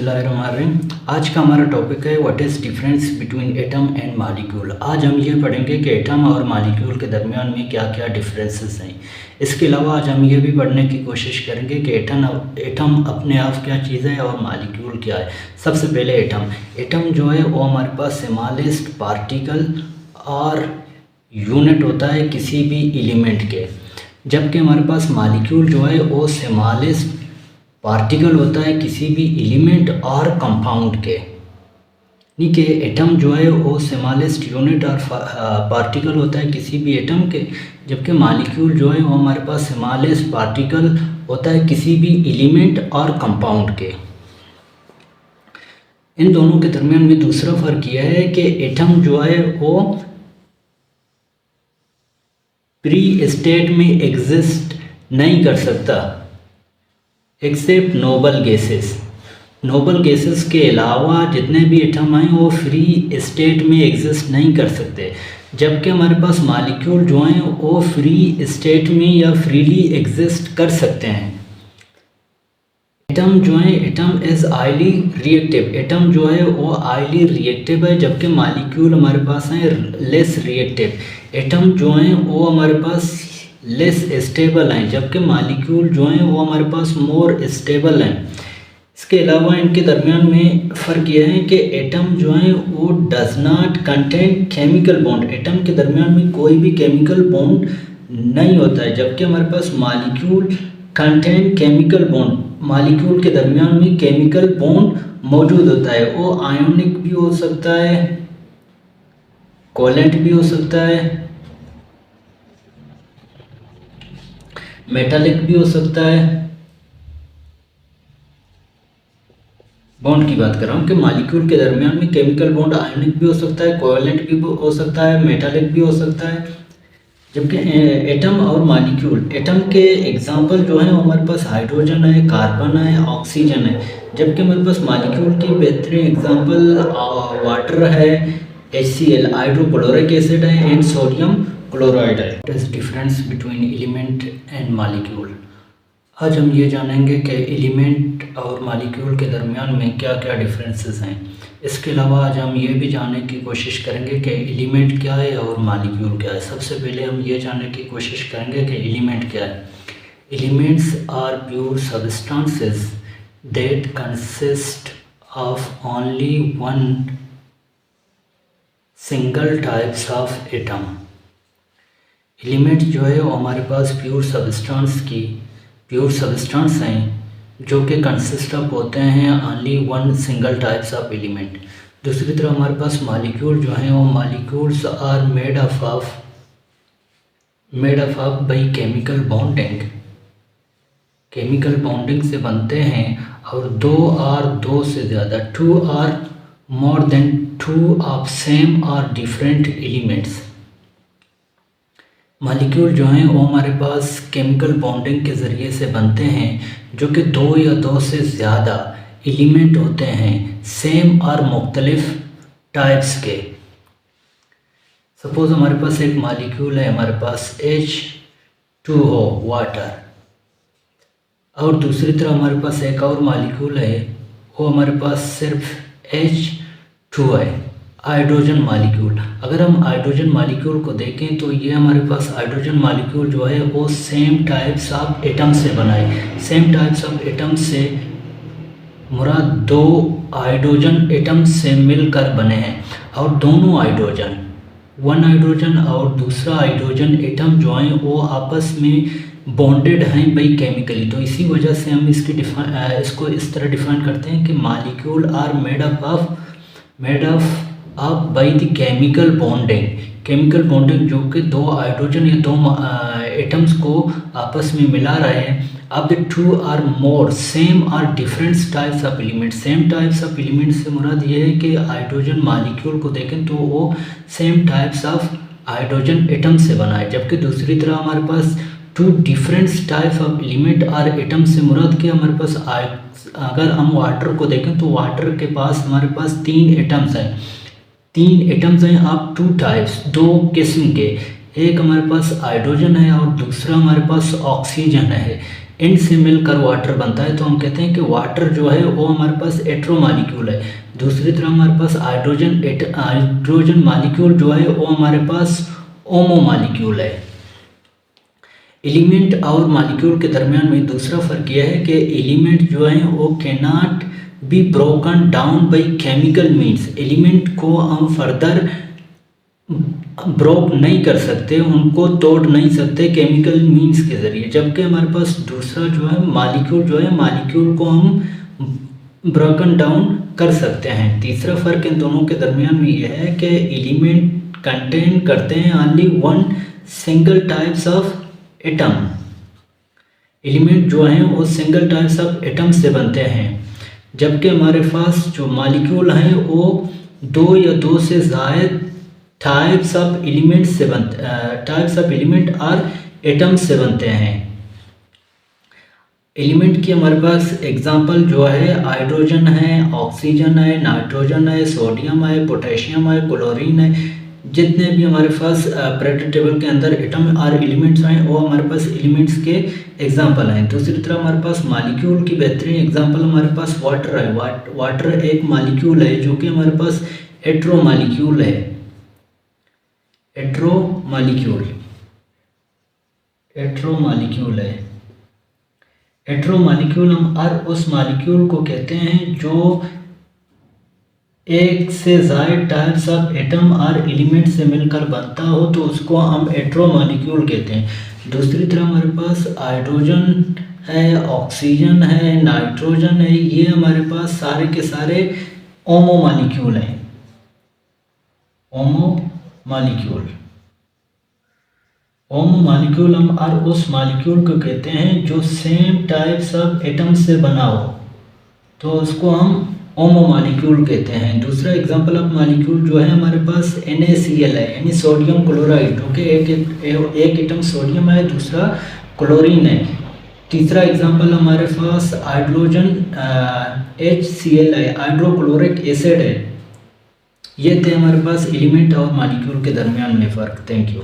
बिस्मिल्लाहिर्रहमानिर्रहीम। आज का हमारा टॉपिक है what is difference between atom and molecule. आज हम ये पढ़ेंगे कि एटम और मॉलिक्यूल के दरमियान में क्या क्या डिफरेंसेस हैं। इसके अलावा आज हम ये भी पढ़ने की कोशिश करेंगे कि एटम अपने आप क्या चीज़ है और मॉलिक्यूल क्या है। सबसे पहले एटम जो है वो हमारे पास स्मॉलेस्ट पार्टिकल और यूनिट होता है किसी भी एलिमेंट के, जबकि हमारे पास मॉलिक्यूल जो है वो स्मॉलेस्ट पार्टिकल होता है किसी भी एलिमेंट और कंपाउंड के। यानी कि एटम जो है वो स्मॉलेस्ट यूनिट और पार्टिकल होता है किसी भी एटम के, जबकि मॉलिक्यूल जो है वो हमारे पास स्मॉलेस्ट पार्टिकल होता है किसी भी एलिमेंट और कंपाउंड के। इन दोनों के दरमियान में दूसरा फ़र्क यह है कि एटम जो है वो प्री स्टेट में एग्जिस्ट नहीं कर सकता एक्सेप्ट नोबल गैसेस के अलावा जितने भी एटम हैं वो फ्री स्टेट में एग्जिस्ट नहीं कर सकते, जबकि हमारे पास मॉलिक्यूल जो हैं वो फ्री स्टेट में या फ्रीली एग्जिस्ट कर सकते हैं। एटम जो है atom is highly reactive, atom जो है वो हाईली रिएक्टिव है, जबकि मॉलिक्यूल हमारे पास हैं लेस रिएक्टिव। एटम जो हैं वो हमारे पास लेस स्टेबल हैं, जबकि मॉलिक्यूल जो हैं वो हमारे पास मोर स्टेबल हैं। इसके अलावा इनके दरमियान में फ़र्क यह है कि एटम जो हैं वो does not contain chemical bond, atom के दरमियान में कोई भी केमिकल बॉन्ड नहीं होता है, जबकि हमारे पास molecule contain chemical bond, molecule के दरमियान में केमिकल बॉन्ड मौजूद होता है। वो आयोनिक भी हो सकता है, कोवेलेंट भी हो सकता है, मेटालिक भी हो सकता है। बॉन्ड की बात कर रहा हूँ कि मॉलिक्यूल के दरमियान में केमिकल बॉन्ड आयोनिक भी हो सकता है, कोवेलेंट भी हो सकता है, मेटालिक भी हो सकता है। जबकि एटम और मॉलिक्यूल, एटम के एग्जांपल जो है हमारे पास हाइड्रोजन है, कार्बन है, ऑक्सीजन है, जबकि हमारे पास मॉलिक्यूल की बेहतरीन एग्जांपल वाटर है, HCl हाइड्रोक्लोरिक एसिड है एंड सोडियम क्लोराइड है। What is difference between element and molecule. आज हम ये जानेंगे कि एलिमेंट और मॉलिक्यूल के दरमियान में क्या क्या डिफरेंसेस हैं। इसके अलावा आज हम ये भी जानने की कोशिश करेंगे कि एलिमेंट क्या है और मॉलिक्यूल क्या है। सबसे पहले हम ये जानने की कोशिश करेंगे कि एलिमेंट क्या है। Elements are pure substances that consist of only one single types of atom. Element जो है वो हमारे पास प्योर सब्सटेंस हैं जो कि कंसिस्ट ऑफ होते हैं only one single types of element. दूसरी तरफ हमारे पास मॉलिक्यूल जो हैं वो molecules are made of by chemical bonding से बनते हैं, और दो से ज़्यादा, two or more than two of same और डिफरेंट एलिमेंट्स। मॉलिक्यूल जो हैं वो हमारे पास केमिकल बॉन्डिंग के ज़रिए से बनते हैं जो कि दो या दो से ज़्यादा एलिमेंट होते हैं सेम और मुख्तलिफ टाइप्स के। सपोज़ हमारे पास एक मॉलिक्यूल है, हमारे पास H2O वाटर, और दूसरी तरफ हमारे पास एक और मॉलिक्यूल है, वो हमारे पास सिर्फ H2 है, हाइड्रोजन मॉलिक्यूल। अगर हम हाइड्रोजन मॉलिक्यूल को देखें तो ये हमारे पास हाइड्रोजन मॉलिक्यूल जो है वो सेम टाइप्स ऑफ एटम से बना है। सेम टाइप्स ऑफ एटम से मुराद दो हाइड्रोजन एटम से मिलकर बने हैं, और दोनों हाइड्रोजन, वन हाइड्रोजन और दूसरा हाइड्रोजन एटम जो हैं वो आपस में बॉन्डेड हैं बाई केमिकली। तो इसी वजह से हम इसको इस तरह डिफाइन करते हैं कि molecule are made of by the chemical bonding जो कि दो हाइड्रोजन या दो एटम्स को आपस में मिला रहे हैं। अब the two or more same और different types of element. Same types of element से मुराद ये है कि हाइड्रोजन मॉलिक्यूल को देखें तो वो same types of hydrogen atom से बना है, जबकि दूसरी तरह हमारे पास two different types of element और एटम से मुराद कि हमारे पास अगर हम वाटर को देखें तो वाटर के पास हमारे पास तीन एटम्स हैं ऑफ टू टाइप्स, दो किस्म के। एक हमारे पास हाइड्रोजन है और दूसरा हमारे पास ऑक्सीजन है। एंड से मिलकर वाटर बनता है, तो हम कहते हैं कि वाटर जो है वो हमारे पास हेटेरो मॉलिक्यूल है। दूसरी तरफ हमारे पास हाइड्रोजन मॉलिक्यूल जो है वो हमारे पास होमो मॉलिक्यूल है। एलिमेंट और मॉलिक्यूल के दरमियान में दूसरा फ़र्क यह है कि एलिमेंट जो है वो cannot be broken down by chemical means. Element को हम फर्दर ब्रोक नहीं कर सकते, उनको तोड़ नहीं सकते केमिकल मीन्स के ज़रिए, जबकि हमारे पास दूसरा जो है मॉलिक्यूल को हम ब्रोकन डाउन कर सकते हैं। तीसरा फ़र्क इन दोनों के दरमियान में यह है कि एलिमेंट कंटेन करते हैं only one single types of atom. Element जो हैं वो सिंगल टाइप्स ऑफ एटम से बनते हैं, जबकि हमारे पास जो मॉलिक्यूल हैं वो दो या दो से ज़ायद टाइप्स ऑफ एलिमेंट और एटम से बनते हैं। एलिमेंट की हमारे पास एग्जांपल जो है हाइड्रोजन है, ऑक्सीजन है, नाइट्रोजन है, सोडियम है, पोटेशियम है, क्लोरीन है। जितने भी हमारे पास पीरियोडिक टेबल के अंदर एटम और एलिमेंट्स हैं वो हमारे पास एलिमेंट्स के एग्जांपल हैं। दूसरी तरफ हमारे पास मॉलिक्यूल की बेहतरीन एग्जांपल हमारे पास वाटर है। वाटर एक मॉलिक्यूल है जो कि हमारे पास हेटेरो मॉलिक्यूल है। हेटेरो मॉलिक्यूल है। हेटेरो मॉलिक्यूल हम और उस मॉलिक्यूल को कहते हैं जो एक से ज़ायद टाइप्स ऑफ एटम और एलिमेंट से मिलकर बनता हो, तो उसको हम हेटेरो मॉलिक्यूल कहते हैं। दूसरी तरफ हमारे पास हाइड्रोजन है, ऑक्सीजन है, नाइट्रोजन है, ये हमारे पास सारे के सारे होमो मॉलिक्यूल हैं। होमो मॉलिक्यूल हम और उस मॉलिक्यूल को कहते हैं जो सेम टाइप्स ऑफ एटम से बना हो, तो उसको हम होमो मॉलिक्यूल कहते हैं। दूसरा एग्जांपल ऑफ मॉलिक्यूल जो है हमारे पास NaCl है, यानी सोडियम क्लोराइड, ओके। एक एटम सोडियम है, दूसरा क्लोरीन है। तीसरा एग्जांपल हमारे पास हाइड्रोजन HCl है, हाइड्रोक्लोरिक एसिड है। ये थे हमारे पास एलिमेंट और मॉलिक्यूल के दरमियान में फ़र्क। Thank you.